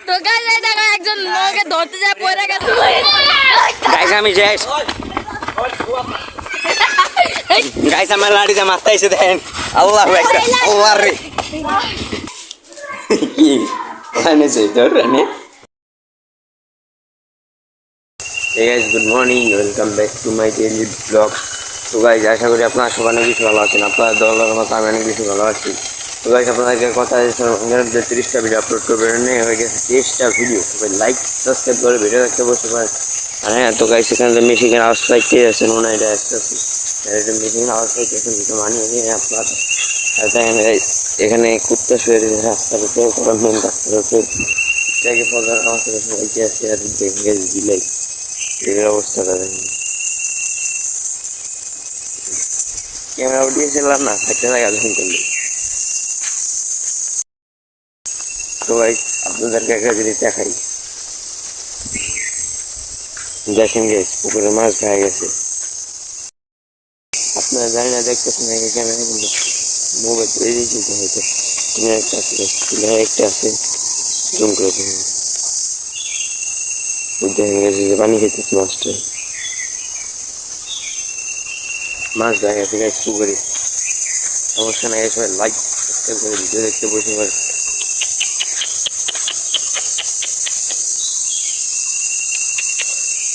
তো গাইস এই দেখো একজন লোকে ধরতে যায় পড়ে গেছে গাইস আমি শেষ গাইস আমার লাঠিতে মারতে এসে দেখেন আল্লাহু আকবার আল্লাহ রে কি মানে তোর রানে Hey guys, good morning. Welcome back to my daily vlog. তো গাইস আশা করি আপনারা সবাই অনেক বেশি ভালো আছেন। আপনারা দলের মতো আমি অনেক বেশি ভালো আছি। তো গাইস আপনাদেরকে কথা আছে 30টা ভিডিও আপলোড করবেন হয়ে গেছে 30টা ভিডিও। সবাই লাইক সাবস্ক্রাইব করে ভিডিও দেখতে বসতে পারেন। আর হ্যাঁ তো গাইস এখানে যে মেশিনের আওয়াজ পাইতে আছেন মনে হয় এটা একটা মেশিনের আওয়াজ পাইতে আছেন যেটা মানিয়ে নিয়ে আপনার এখানে কুত্তা শুয়ে রাস্তার উপরে মেন রাস্তার উপরে এটাকে ফলার আওয়াজ পাইতে আছে আর দেখে দিলাই এর অবস্থাটা দেখুন ক্যামেরা উঠিয়েছিলাম না একটা জায়গা দেখুন করলে তো ভাই আপনাদেরকে একটা জিনিস দেখাই দেখেন গেছে পুকুরে মাছ ধরা গেছে আপনারা জানি না দেখতেছেন নাকি ক্যামেরা কিন্তু মোবাইল এই কিন্তু হয়তো একটা আছে একটা আছে জুম করে দেখেন দেখেন গেছে যে পানি খেতেছে মাছটা মাছ ধরা গেছে গাছ পুকুরে সমস্যা নাই সবাই লাইক সাবস্ক্রাইব করে ভিডিও দেখতে বসে পারে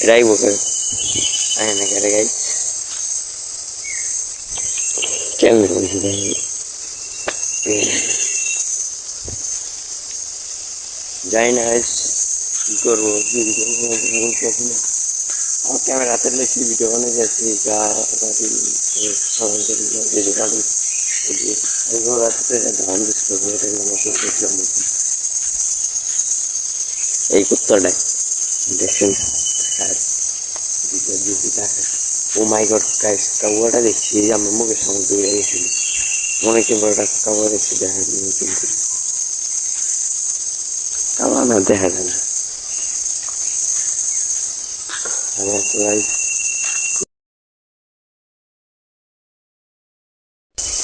এটাই বকে আয় না কেটে গাই কেমন করেছি যাই না কি করবো আমার ক্যামেরা হাতে লেছি ভিডিও বানিয়ে যাচ্ছি এই কুত্তাটাই দেখছেন ও মাই গড গাইস কাউয়াটা দেখছি আমার মুখের সামনে দৌড়ে গেছিল অনেকদিন পর একটা কাউয়া দেখছি দেখা কিন্তু কাউয়া না দেখা যায় না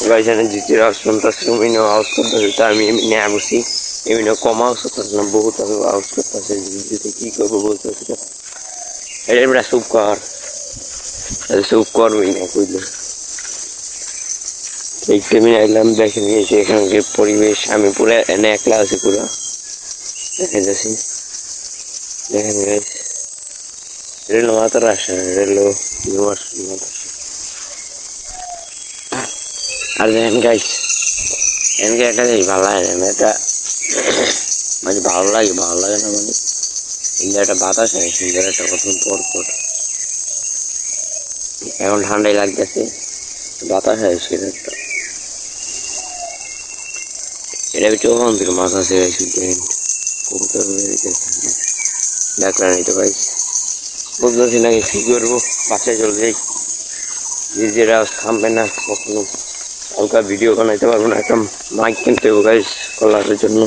গাইজানে দ্বিতীয় আওয়াজ শুনতেছি এমনিও আওয়াজ করতেছে তো আমি এমনি বসি এমনিও কম আওয়াজ করতেছে না বহুত আওয়াজ করতেছে দিদিতে কী করবো বলতেছি এটা এমনি সুপ করবই না বুঝলে দেখতে আমি আইলাম দেখে নিয়েছি এখানকার পরিবেশ আমি পুরো এনে একলা আছি পুরো দেখে যাচ্ছি দেখেন গাইজ রেল মাতার আসে রেল আর দেখেন গাইজ এনকে একটা জিনিস ভালো লাগে না এটা মানে ভালো লাগে না মানে ইন্ডিয়া একটা বাতাস হয় সুন্দর একটা প্রথম পর এখন ঠান্ডাই লাগতেছে বাতাস হয় সেটা একটা এটা ভিতরে মন্দির মাছ আছে কবুতর দেখলেন এই তো ভাই বুঝতেছি না কি করবো বাসায় চলে যাই নিজেরা থামবে না কখনো হালকা ভিডিও বানাইতে পারবো না একটা মাইক কিনতে হবে গাইস কলারের জন্য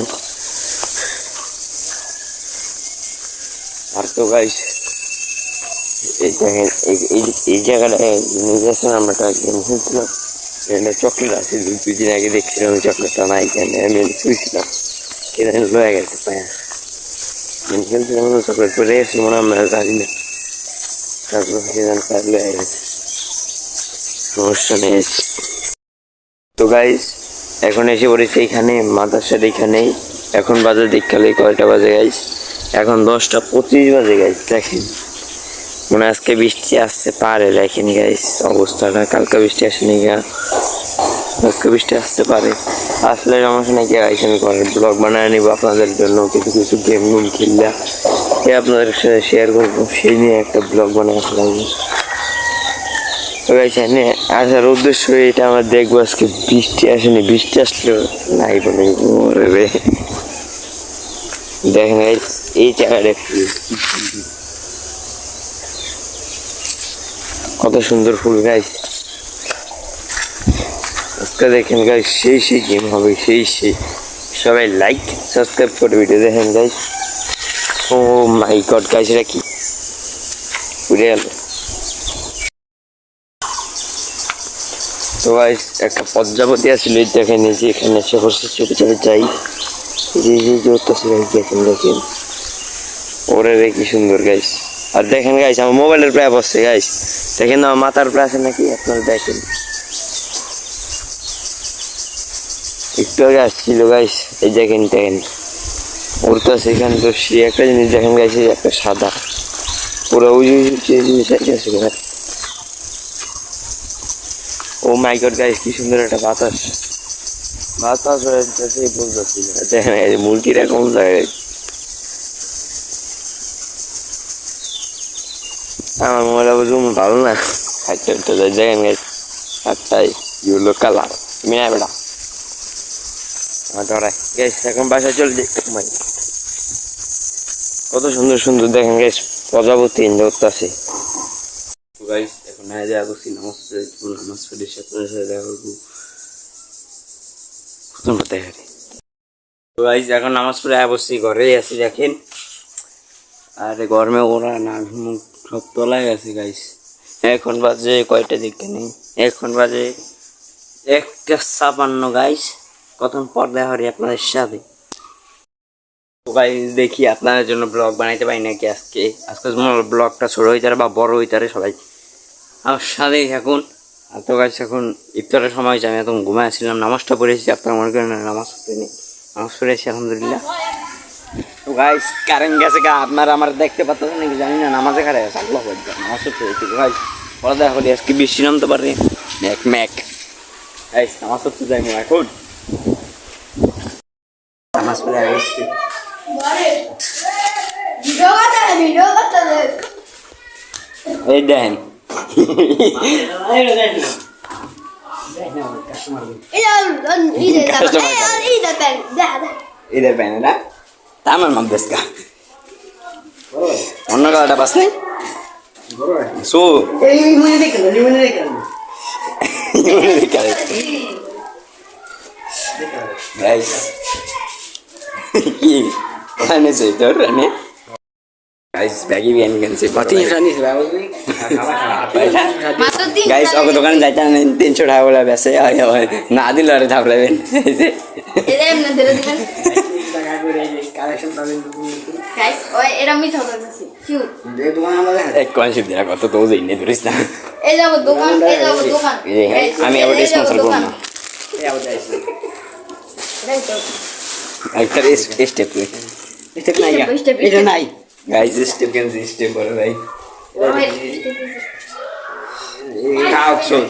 আর তো গাইস এই দেখেন এই জায়গাটায় নিজের আমরা একটা গেম খেলছিলাম এটা চকলেট আছে 2 দিন আগে দেখছিলাম চকলেটটা নাই কেন আমি শুয়েছিলাম এখানে লয়ে গেছে পায়া গেম খেলছিলাম চকলেট পরে গেছিল মনে আমরা জানি না তারপর লয়ে গেছে সমস্যা নেই তো গাইস এখন এসে পড়েছি এখানে মাদ্রাসার এখানেই এখন বাজে দেখলে কয়টা বাজে গাইস এখন 10:25 বাজে গাইস দেখেন মনে আজকে বৃষ্টি আসতে পারে দেখেন গাইস অবস্থাটা কালকে বৃষ্টি আসেনি গা আজকে বৃষ্টি আসতে পারে আসলে সমস্যা নাকি গাইস আমি ঘরের ব্লগ বানায় নিব আপনাদের জন্য কিছু গেম খেললে আপনাদের সাথে শেয়ার করবো সেই নিয়ে একটা ব্লগ বানায় আসলাম এখানে আসার উদ্দেশ্য এটা আমার দেখবো আজকে বৃষ্টি আসেনি বৃষ্টি আসলে নাই বলে দেখেন এই জায়গাটা কত সুন্দর ফুল গাইস আজকে দেখেন গাইস সেই গেম হবে সেই সবাই লাইক সাবস্ক্রাইব করে ভিডিও দেখেন গাইস ও মাই গড গাইস এটা কি উড়ে গেল তো গাইস একটা পদ্মাবতী আছিল দেখে নিয়েছি এখানে এসে বসে চলে যাই যে জোরতেছে গাইস, দেখেন দেখেন ওরে রে কি সুন্দর গাইস। আর দেখেন গাইস আমার মোবাইলের প্রায় বসছে গাইস, দেখেন আমার মাথার প্রায় আছে নাকি আপনারা দেখেন। একটু আগে আসছিল গাইস, এই দেখেন দেখেন উড়তেছে এখানে। তো সে একটা জিনিস দেখেন গাইস, একটা সাদা পুরো ওই জিনিস আছে। ও মাই গড গাইস, কি সুন্দর একটা বাতাস বাতাস হয়ে যাচ্ছে বলতেছি। দেখেন এই মুরগিটা কোন জায়গায়, আমার মোবাইল বুঝুন ভালো না খাইতে উঠতে যায়। দেখেন গাইস একটাই ইউলো কালার মিনা বেটা আমার ডরাই গাইস। এখন বাসায় চলে যাই, কত সুন্দর সুন্দর দেখেন গাইস প্রজাপতি ধরতেছে গাইস। এখন না যা করছি নামাজ পড়ে সাথে দেখা করবো গাইস। এখন নামাজ পড়ে বসছি, ঘরেই আছি দেখেন। আর গরমে ওরা না মুখ সব তলায় গেছে গাইস। এখন বাজে কয়টা দিকে নেই, এখন বাজে 1:56 গাইস। কতক্ষণ পর দেখা করি আপনাদের সাথে। গাইস দেখি আপনাদের জন্য ব্লগ বানাইতে পারি নাকি আজকে। আজকে ব্লগটা ছোট হইতারে বা বড় হইতারে সবাই আমার সাথেই থাকুন। আর তো গাইস এখন ইফতারের সময় হয়েছে, আমি এখন ঘুমায় আসছিলাম, নামাজটা পড়েছি। আপনারা মনে করেন নামাজ পড়েনি, নামাজ পড়েছি আলহামদুলিল্লাহ। তো গাইস কারেন্ট গেছে গা, আপনারা আমার দেখতে পাচ্ছেন নাকি জানি না, নামাজে খারে আছে আল্লাহ আকবার। নামাজ পড়েছি গাইস, পরে দেখা করি আজকে বৃষ্টি নামতে পারে ম্যাক ম্যাক। গাইস নামাজ পড়তে যাই এখন, নামাজ পড়ে আসছি। এই দেখেন ঈদের প্যান না তা আমার মাপ দেশ কা অন্য কালারটা পাস নাই সো কি আনেছে তোর আনে গাইস ব্যাগি বিয়ানি কেনছে বাতি জানিস গাইস ওকে দোকানে যাইতে না 300 টাকা বলে বেচে না দিল আরে ধাবলাবেন এরম না ধরে দিবেন টাকা করে কালেকশন পাবেন গাইস ওই এরা মিথ্যা বলতেছি কিউ যে দোকান আমাদের এক কনসেপ্ট দেয়া কত তো যাই নে ধরিস না এই যাব দোকান আমি আবার স্পন্সর করব না এই আবার যাইছি একটা স্টেপ নাই এটা নাই গাইস স্টেপ কেন স্টেপ করে ভাই কাউ শোন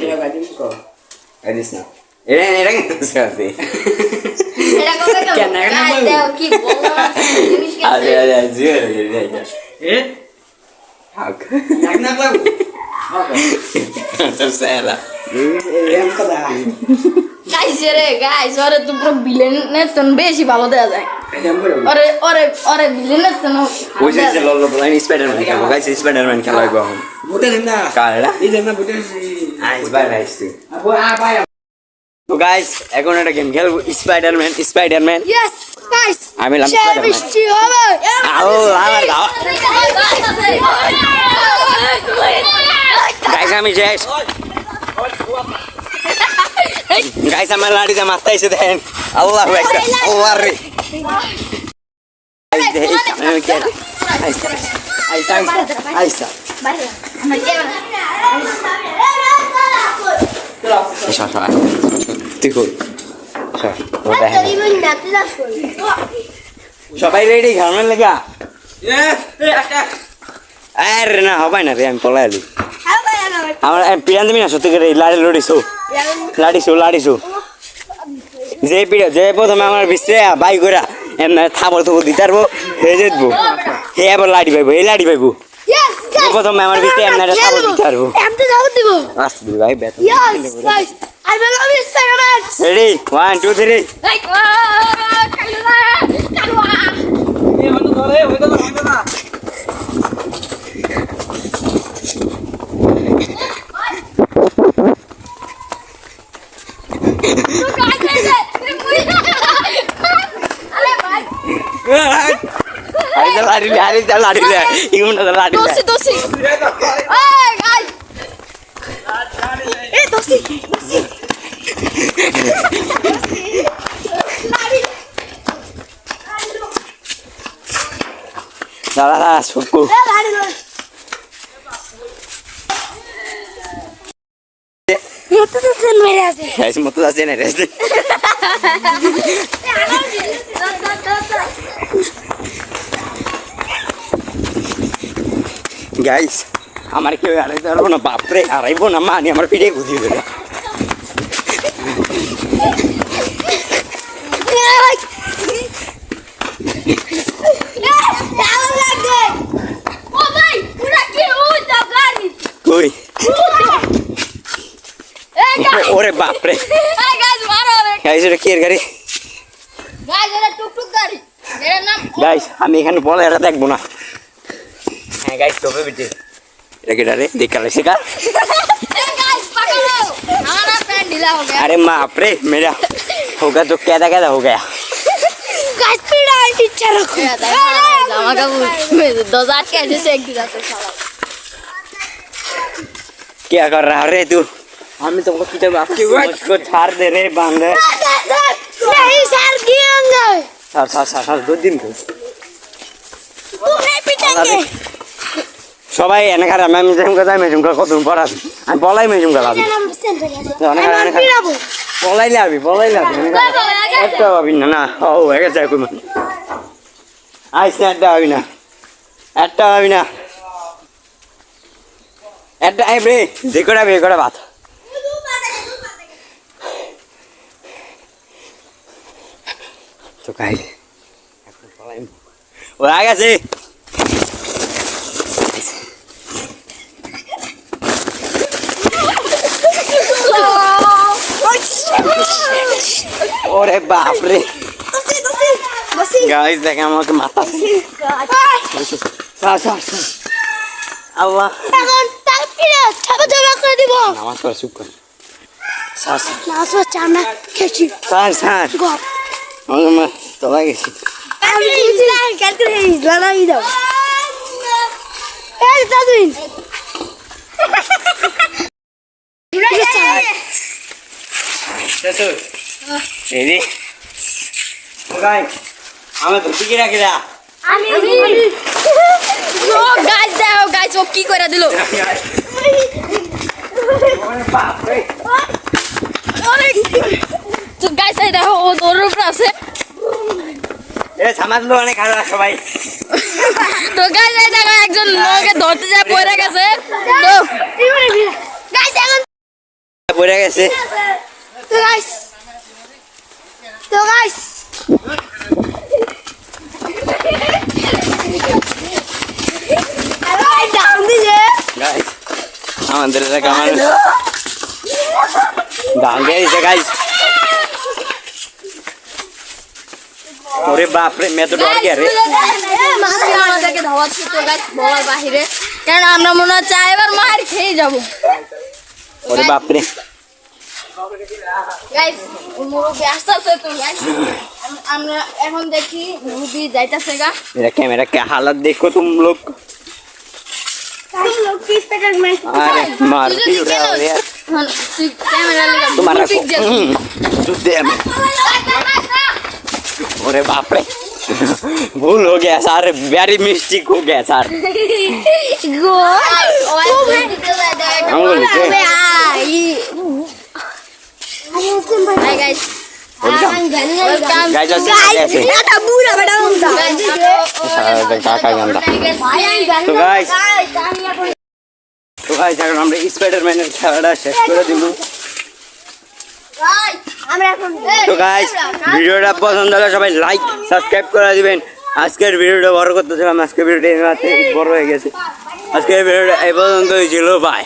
গাইস না এটা কিন্তু আছে এটা কথা কেন না কি বললাম জিনিস কেন আরে আরে জিও এ হাক না বাবু তো সালা এম কথা গাইস রে গাইস ওরে তো পুরো ভিলেন নে তন বেশি ভালো দেয়া যায় ওরে ওরে ওরে ভিলেন তন ওই যে ললো লাইন স্পাইডারম্যান খেলা গাইস স্পাইডারম্যান খেলা হইব এখন বুতে না কালা এই যে না বুতে আইস বাই রাইস আবো আ বাই তো গাইস এখন একটা গেম খেলবো স্পাইডারম্যান ইয়েস গাইস আমি লাম স্পাইডারম্যান আও আমার দাও গাইস আমি শেষ গাইস আমার লাড়িতে মারতাইছে দেখেন আল্লাহু আকবার আল্লাহ রে আইসা সবাই রেডি ঘামের লেগা আরে না হবাই না রে আমি পলাই আলি আমার পিড়ান দিবি না সত্যি করে লাড়িছো যে পিড়া যে প্রথমে আমার বিশ্রে বাই করা এমনি থাবর থবো দিতে পারবো হয়ে যেতবো হে আবার লাড়ি পাইবো এই লাড়ি পাইবো প্রথমে আমার বিশ্রে এমনি একটা থাবর দিতে পারবো আসতে দিবি ভাই বেতন রেডি 1 2 3 লাড়ি দোষী দাঁড়া দাঁড়া সুকু গাইস মতো আছে না রেস্ট গাইস আমার কেউ হারাইতে পারবো না বাপরে হারাইবো না মানি আমার পিঠে গুজিয়ে দেবে কই ওরে বাপরে গাইস এটা কি এর গাড়ি গাইস আমি এখানে বলে এটা দেখবো না হ্যাঁ গাইস তোপে বিটে এটা কি রে দেখ কালে শেখা अरे बाप रे मेरा होगा तो कैदा कैदा हो गया क्या कर रहा रे तू हमें तुमको मुझको छाड़ दे रे बांध नहीं सर गिरेंगे सर 2 दिन को तुम नहीं पिटेंगे সবাই এনে খারাপ আমি যেমন যাই মেজুম কত পর আছে আমি বলাই মেজুম গেলাম অনেক বলাইলে আবি একটা পাবি না না ও হয়ে গেছে কই মানে আইস না একটা পাবি না একটা আই রে যে কটা বে কটা ভাত তো কাই এখন বলাই ও আগে আছে ওরে বাপ রে গাইস দেখে আমাকে মাথা আল্লাহ এখন তাকিয়ে ছাপা জমা করে দিব নামাজ পড়া চুপ কর স্যার নামাজ পড়া চানা খেছি স্যার আমার তোলা গেছি আমি দিলাম কালকে লড়াই দাও এই দাদুইন এদি গাই আমি তো কি রাখি রা আমি ও গাইস দাও গাইস ও কি করে দিল ওরে বাপ রে আরে তো গাইস এই দেখো ও দৌড়ের উপর আছে এ সমাজ লো অনেক খারাপ সবাই তো গাইস এই দেখো একজন লোককে ধরতে যায় পড়ে গেছে তো গাইস এখন পড়ে গেছে তো গাইস আরে ডাউন দিলে গাইস আমাদের এলাকা মানুষ দাম দিয়ে দিছে গাইস ওরে বাপ রে मैं तो डर गया रे আমাদেরকে ধাওয়াচ্ছে তো গাইস বলার বাহিরে কারণ আমরা মনে হচ্ছে এবার মার খেয়ে যাব ওরে বাপ রে গাইস মুরব্বি আসছে তো গাইস আমরা এখন দেখি মুরব্বি যাইতাছে গা मेरा कैमरा क्या हालत देखो तुम लोग तुम लोग किस तरह में अरे मारती उड़ा यार कैमरा लगा तुम्हारा जो दे हमें अरे बाप रे भूल हो गया सर वेरी मिस्टेक हो गया सर गो हम बोल के हाय गाइस गाइस ऐसे এটা বুড়া বেটা উনটা काका गंदा तो गाइस এখন আমরা স্পাইডারম্যানের খেলাটা শেষ করে দিব তো গাইস ভিডিওটা পছন্দ হলে সবাই লাইক সাবস্ক্রাইব করে দিবেন আজকের ভিডিওটা বড় করতেছিলাম আজকের ভিডিওটা বড় হয়ে গেছে আজকের ভিডিওটা এই পর্যন্তই ছিল বাই